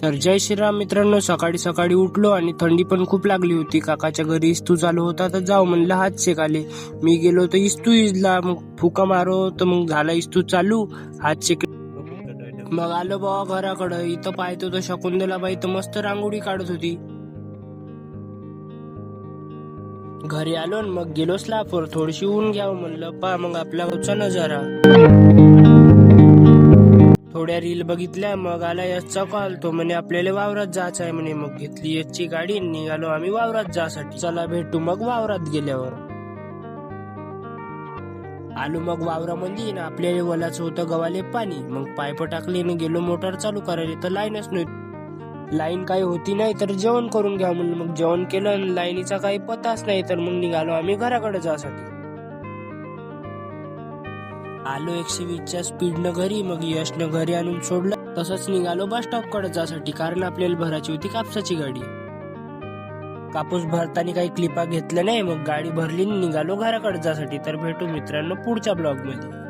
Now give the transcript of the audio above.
तर जय श्रीराम मित्रांनो, सकाळी सकाळी उठलो आणि थंडी पण खूप लागली होती. काकाच्या घरी इस्तू चालू होता तर जाऊ म्हणलं हात शेक आले. मी गेलो तर इस्तू इजला, मग फुका मारो तर मग झाला इस्तू चालू, हात शेक. मग आलो बाबा घराकडं. इथं पाहतो तर शकुंतलाबाई तर मस्त रांगोळी काढत होती. घरी आलो आणि मग गेलो स्लॅपवर थोडीशी ऊन घ्यावं म्हणलं. पा मग आपला गावचा नजारा. थोड्या रील बघितल्या, मग आला यशचा कॉल. तो म्हणे आपल्याला वावरात जायचं आहे म्हणे. मग घेतली यशची गाडी, निघालो आम्ही वावरात जासाठी. चला भेटू मग वावरात गेल्यावर. आलो मग वावरामध्ये ना, आपल्याला वलाचं होतं गव्हाले पाणी. मग पाईप टाकले आणि गेलो मोटर चालू करायला तर लाईनच नव्हती. लाईन काही होती नाही तर जेवण करून घ्या म्हणलं. मग जेवण केलं आणि लाईनीचा काही पताच नाही. तर मग निघालो आम्ही घराकडे जासाठी. आलो 120च्या स्पीडनं घरी. मग यशनं घरी आणून सोडलं. तसंच निघालो बस स्टॉप कडे जासाठी, कारण आपल्याला भरायची होती कापसाची गाडी. कापूस भरताना काही क्लिपा घेतल्या नाही. मग गाडी भरली आणि निघालो घराकडे जासाठी. तर भेटू मित्रांनो पुढच्या ब्लॉग मध्ये.